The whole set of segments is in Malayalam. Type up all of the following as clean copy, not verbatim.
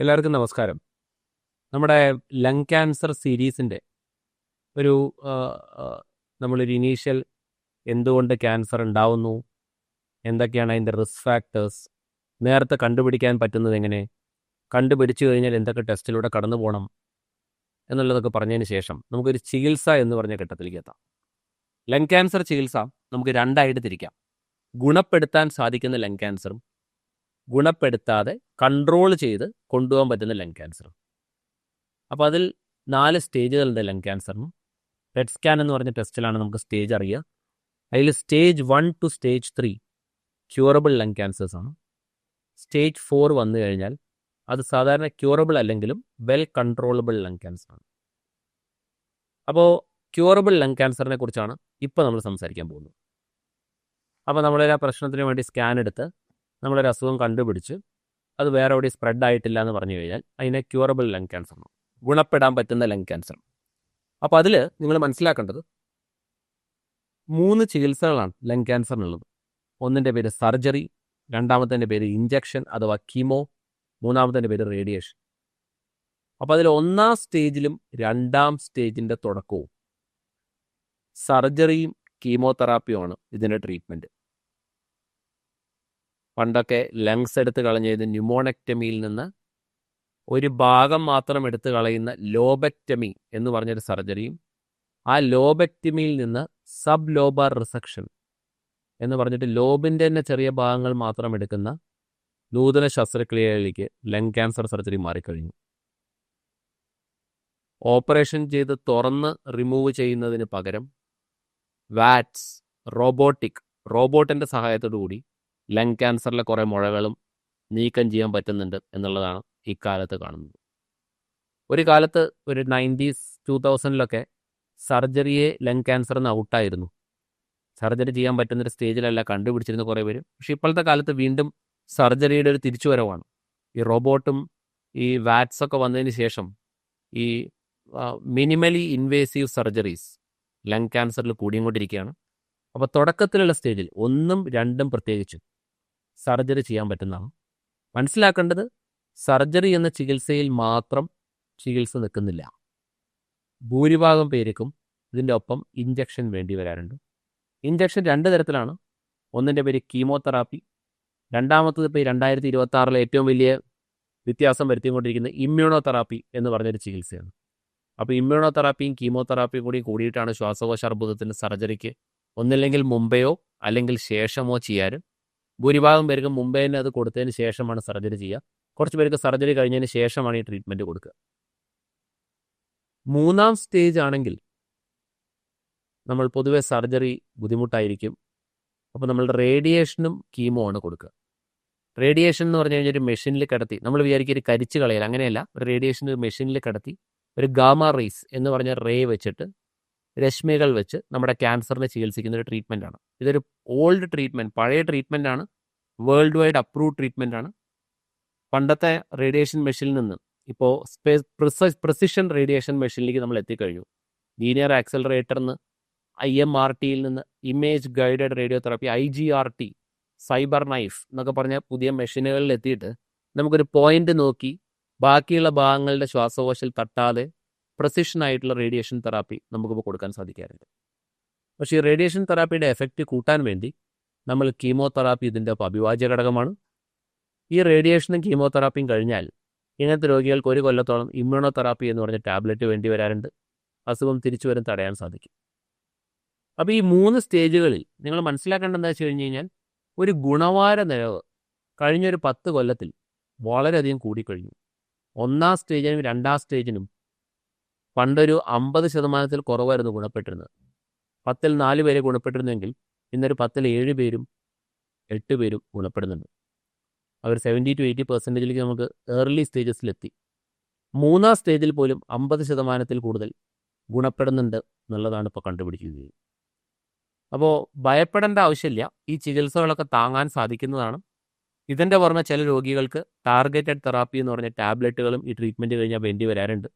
എല്ലാവർക്കും നമസ്കാരം. നമ്മുടെ ലങ് ക്യാൻസർ സീരീസിൻ്റെ ഒരു ആ, ആ, നമ്മളൊരു ഇനീഷ്യൽ എന്തുകൊണ്ട് ക്യാൻസർ ഉണ്ടാവുന്നു, എന്തൊക്കെയാണ് അതിൻ്റെ റിസ്ക് ഫാക്ടേഴ്സ്, നേരത്തെ കണ്ടുപിടിക്കാൻ പറ്റുന്നത് എങ്ങനെ, കണ്ടുപിടിച്ചു കഴിഞ്ഞാൽ എന്തൊക്കെ ടെസ്റ്റിലൂടെ കടന്നു പോകണം എന്നുള്ളതൊക്കെ പറഞ്ഞതിന് ശേഷം നമുക്കൊരു ചികിത്സ എന്ന് പറഞ്ഞ ഘട്ടത്തിലേക്ക് എത്താം. ലങ് ക്യാൻസർ ചികിത്സ നമുക്ക് രണ്ടായിട്ട് തിരിക്കാം. ഗുണപ്പെടുത്താൻ സാധിക്കുന്ന ലങ് ക്യാൻസറും ഗുണപ്പെടുത്താതെ കൺട്രോൾ ചെയ്ത് കൊണ്ടുപോകാൻ പറ്റുന്ന ലങ് ക്യാൻസറും. അപ്പോൾ അതിൽ 4 സ്റ്റേജുകളുണ്ട് ലങ് ക്യാൻസറിന്. പെറ്റ് സ്കാൻ എന്ന് പറഞ്ഞ ടെസ്റ്റിലാണ് നമുക്ക് സ്റ്റേജ് അറിയുക. അതിൽ stage 1 to stage 3 curable lung cancers ആണ്. സ്റ്റേജ് 4 വന്നു കഴിഞ്ഞാൽ അത് സാധാരണ ക്യൂറബിൾ അല്ലെങ്കിലും വെൽ കൺട്രോളബിൾ ലങ് ക്യാൻസർ ആണ്. അപ്പോൾ ക്യൂറബിൾ ലങ് ക്യാൻസറിനെ കുറിച്ചാണ് ഇപ്പോൾ നമ്മൾ സംസാരിക്കാൻ പോകുന്നത്. അപ്പോൾ നമ്മളൊരു പ്രശ്നത്തിന് വേണ്ടി സ്കാൻ എടുത്ത് നമ്മളൊരു അസുഖം കണ്ടുപിടിച്ച് അത് വേറെ എവിടെ സ്പ്രെഡ് ആയിട്ടില്ല എന്ന് പറഞ്ഞു കഴിഞ്ഞാൽ അതിനെ ക്യൂറബിൾ ലങ് ക്യാൻസർ ആണ്, ഗുണപ്പെടാൻ പറ്റുന്ന ലങ് ക്യാൻസർ. അപ്പോൾ അതിൽ നിങ്ങൾ മനസ്സിലാക്കേണ്ടത് 3 ചികിത്സകളാണ് ലങ് ക്യാൻസറിനുള്ളത്. ഒന്നിൻ്റെ പേര് സർജറി, രണ്ടാമത്തെ പേര് ഇഞ്ചക്ഷൻ അഥവാ കീമോ, മൂന്നാമത്തെ പേര് റേഡിയേഷൻ. അപ്പോൾ അതിൽ 1ാം സ്റ്റേജിലും 2ാം സ്റ്റേജിൻ്റെ തുടക്കവും സർജറിയും കീമോതെറാപ്പിയുമാണ് ഇതിൻ്റെ ട്രീറ്റ്മെൻറ്റ്. പണ്ടൊക്കെ ലങ്സ് എടുത്ത് കളഞ്ഞത് ന്യൂമോണക്ടമിയിൽ നിന്ന് ഒരു ഭാഗം മാത്രം എടുത്ത് കളയുന്ന ലോബക്ടമി എന്ന് പറഞ്ഞൊരു സർജറിയും, ആ ലോബക്ടമിയിൽ നിന്ന് സബ് ലോബാർ റിസക്ഷൻ എന്ന് പറഞ്ഞിട്ട് ലോബിൻ്റെ തന്നെ ചെറിയ ഭാഗങ്ങൾ മാത്രം എടുക്കുന്ന നൂതന ശസ്ത്രക്രിയകളിലേക്ക് ലങ് ക്യാൻസർ സർജറി മാറിക്കഴിഞ്ഞു. ഓപ്പറേഷൻ ചെയ്ത് തുറന്ന് റിമൂവ് ചെയ്യുന്നതിന് പകരം വാറ്റ്സ്, റോബോട്ടിൻ്റെ സഹായത്തോടു കൂടി ലങ് ക്യാൻസറിലെ കുറേ മുഴകളും നീക്കം ചെയ്യാൻ പറ്റുന്നുണ്ട് എന്നുള്ളതാണ് ഇക്കാലത്ത് കാണുന്നത്. ഒരു കാലത്ത് ഒരു 90s 2000-ലൊക്കെ സർജറിയെ ലങ് ക്യാൻസറിന് ഔട്ടായിരുന്നു. സർജറി ചെയ്യാൻ പറ്റുന്നൊരു സ്റ്റേജിലല്ല കണ്ടുപിടിച്ചിരുന്ന കുറേ പേര്. പക്ഷേ ഇപ്പോഴത്തെ കാലത്ത് വീണ്ടും സർജറിയുടെ ഒരു തിരിച്ചുവരവാണ്. ഈ റോബോട്ടും ഈ വാറ്റ്സൊക്കെ വന്നതിന് ശേഷം ഈ മിനിമലി ഇൻവേസീവ് സർജറീസ് ലങ് ക്യാൻസറിൽ കൂടിക്കൊണ്ടിരിക്കുകയാണ്. അപ്പോൾ തുടക്കത്തിലുള്ള സ്റ്റേജിൽ 1ഉം 2ഉം പ്രത്യേകിച്ച് സർജറി ചെയ്യാൻ പറ്റുന്നതാണ്. മനസ്സിലാക്കേണ്ടത് സർജറി എന്ന ചികിത്സയിൽ മാത്രം ചികിത്സ നിൽക്കുന്നില്ല. ഭൂരിഭാഗം പേർക്കും ഇതിൻ്റെ ഒപ്പം ഇഞ്ചക്ഷൻ വേണ്ടി വരാറുണ്ട്. ഇഞ്ചക്ഷൻ 2 തരത്തിലാണ്. ഒന്നിൻ്റെ പേര് കീമോതെറാപ്പി, രണ്ടാമത്തത് ഇപ്പോൾ 2026 ഏറ്റവും വലിയ വ്യത്യാസം വരുത്തിക്കൊണ്ടിരിക്കുന്ന ഇമ്മ്യൂണോതെറാപ്പി എന്ന് പറഞ്ഞൊരു ചികിത്സയാണ്. അപ്പോൾ ഇമ്മ്യൂണോതെറാപ്പിയും കീമോതെറാപ്പിയും കൂടിയിട്ടാണ് ശ്വാസകോശ അർബുദത്തിൻ്റെ സർജറിക്ക് ഒന്നില്ലെങ്കിൽ മുമ്പെയോ അല്ലെങ്കിൽ ശേഷമോ ചെയ്യാറ്. ഭൂരിഭാഗം പേർക്ക് മുമ്പേ തന്നെ അത് കൊടുത്തതിന് ശേഷമാണ് സർജറി ചെയ്യുക. കുറച്ച് പേർക്ക് സർജറി കഴിഞ്ഞതിന് ശേഷമാണ് ഈ ട്രീറ്റ്മെൻറ്റ് കൊടുക്കുക. 3ാം സ്റ്റേജ് ആണെങ്കിൽ നമ്മൾ പൊതുവെ സർജറി ബുദ്ധിമുട്ടായിരിക്കും. അപ്പോൾ നമ്മൾ റേഡിയേഷനും കീമോ ആണ് കൊടുക്കുക. റേഡിയേഷൻ എന്ന് പറഞ്ഞു കഴിഞ്ഞാൽ ഒരു മെഷീനിൽ കിടത്തി, നമ്മൾ വിചാരിക്കും ഒരു കരിച്ച് കളയൽ, അങ്ങനെയല്ല. ഒരു റേഡിയേഷൻ ഒരു മെഷീനിൽ കിടത്തി ഒരു ഗാമ റേസ് എന്ന് പറഞ്ഞ റേ വെച്ചിട്ട് രശ്മികൾ വെച്ച് നമ്മുടെ ക്യാൻസറിനെ ചികിത്സിക്കുന്ന ഒരു ട്രീറ്റ്മെൻറ്റാണ്. ഇതൊരു ഓൾഡ് ട്രീറ്റ്മെൻറ്റ്, പഴയ ട്രീറ്റ്മെൻറ്റാണ്, വേൾഡ് വൈഡ് അപ്രൂവ്ഡ് ട്രീറ്റ്മെൻറ്റാണ്. പണ്ടത്തെ റേഡിയേഷൻ മെഷീനിൽ നിന്ന് ഇപ്പോൾ പ്രിസിഷൻ റേഡിയേഷൻ മെഷീനിലേക്ക് നമ്മൾ എത്തിക്കഴിഞ്ഞു. ലീനിയർ ആക്സലറേറ്ററിന്ന് IMRTയിൽ നിന്ന് image guided radiotherapy, IGRT, cyber knife എന്നൊക്കെ പറഞ്ഞ പുതിയ മെഷീനുകളിൽ എത്തിയിട്ട് നമുക്കൊരു പോയിന്റ് നോക്കി ബാക്കിയുള്ള ഭാഗങ്ങളുടെ ശ്വാസകോശത്തിൽ തട്ടാതെ പ്രിസിഷനായിട്ടുള്ള റേഡിയേഷൻ തെറാപ്പി നമുക്കിപ്പോൾ കൊടുക്കാൻ സാധിക്കാറുണ്ട്. പക്ഷേ ഈ റേഡിയേഷൻ തെറാപ്പിയുടെ എഫക്റ്റ് കൂട്ടാൻ വേണ്ടി നമ്മൾ കീമോതെറാപ്പി ഇതിൻ്റെ അവിഭാജ്യ ഘടകമാണ്. ഈ റേഡിയേഷനും കീമോതെറാപ്പിയും കഴിഞ്ഞാൽ ഇങ്ങനത്തെ രോഗികൾക്ക് 1 കൊല്ലത്തോളം ഇമ്മ്യൂണോതെറാപ്പി എന്ന് പറഞ്ഞ ടാബ്ലറ്റ് വേണ്ടി വരാറുണ്ട്. അസുഖം തിരിച്ചു വരും തടയാൻ സാധിക്കും. അപ്പോൾ ഈ 3 സ്റ്റേജുകളിൽ നിങ്ങൾ മനസ്സിലാക്കേണ്ടത് എന്താ വെച്ച് കഴിഞ്ഞ് കഴിഞ്ഞാൽ ഒരു ഗുണവാര നിലവ് കഴിഞ്ഞൊരു 10 കൊല്ലത്തിൽ വളരെയധികം കൂടിക്കഴിഞ്ഞു. 1ാം സ്റ്റേജിനും 2ാം സ്റ്റേജിനും പണ്ടൊരു 50% കുറവായിരുന്നു ഗുണപ്പെട്ടിരുന്നത്. 10ൽ 4 പേരെ ഗുണപ്പെട്ടിരുന്നെങ്കിൽ ഇന്നൊരു 10ൽ 7 പേരും 8 പേരും ഗുണപ്പെടുന്നുണ്ട്. അവർ 70 to 80% നമുക്ക് ഏർലി സ്റ്റേജസിലെത്തി. 3ാം സ്റ്റേജിൽ പോലും 50% കൂടുതൽ ഗുണപ്പെടുന്നുണ്ട് എന്നുള്ളതാണ് ഇപ്പോൾ കണ്ടുപിടിക്കുന്നത്. അപ്പോൾ ഭയപ്പെടേണ്ട ആവശ്യമില്ല. ഈ ചികിത്സകളൊക്കെ താങ്ങാൻ സാധിക്കുന്നതാണ്. ഇതിൻ്റെ പുറമെ ചില രോഗികൾക്ക് ടാർഗറ്റഡ് തെറാപ്പി എന്ന് പറഞ്ഞ ടാബ്ലറ്റുകളും ഈ ട്രീറ്റ്മെൻറ്റ് കഴിഞ്ഞാൽ വേണ്ടി വരാറുണ്ട്.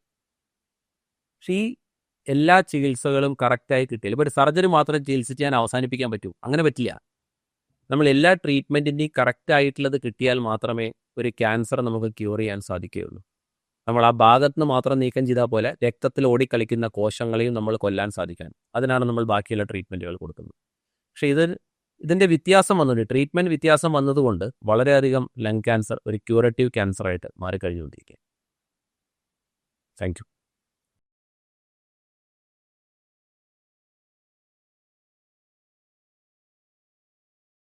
പക്ഷേ ഈ എല്ലാ ചികിത്സകളും കറക്റ്റായി കിട്ടിയില്ല. ഇപ്പോൾ ഒരു സർജറി മാത്രം ചികിത്സിച്ച് ഞാൻ അവസാനിപ്പിക്കാൻ പറ്റൂ, അങ്ങനെ പറ്റില്ല. നമ്മൾ എല്ലാ ട്രീറ്റ്മെൻറ്റിൻ്റെയും കറക്റ്റ് ആയിട്ടുള്ളത് കിട്ടിയാൽ മാത്രമേ ഒരു ക്യാൻസർ നമുക്ക് ക്യൂർ ചെയ്യാൻ സാധിക്കുകയുള്ളൂ. നമ്മൾ ആ ഭാഗത്ത് നിന്ന് മാത്രം നീക്കം ചെയ്താൽ പോലെ രക്തത്തിൽ ഓടിക്കളിക്കുന്ന കോശങ്ങളെയും നമ്മൾ കൊല്ലാൻ സാധിക്കാൻ, അതിനാണ് നമ്മൾ ബാക്കിയുള്ള ട്രീറ്റ്മെൻറ്റുകൾ കൊടുക്കുന്നത്. പക്ഷേ ഇതിൻ്റെ വ്യത്യാസം വന്നിട്ടുണ്ട്, ട്രീറ്റ്മെൻറ്റ് വ്യത്യാസം വന്നതുകൊണ്ട് വളരെയധികം ലങ് ക്യാൻസർ ഒരു ക്യൂറേറ്റീവ് ക്യാൻസറായിട്ട് മാറിക്കഴിഞ്ഞുകൊണ്ടിരിക്കുക. Thank U.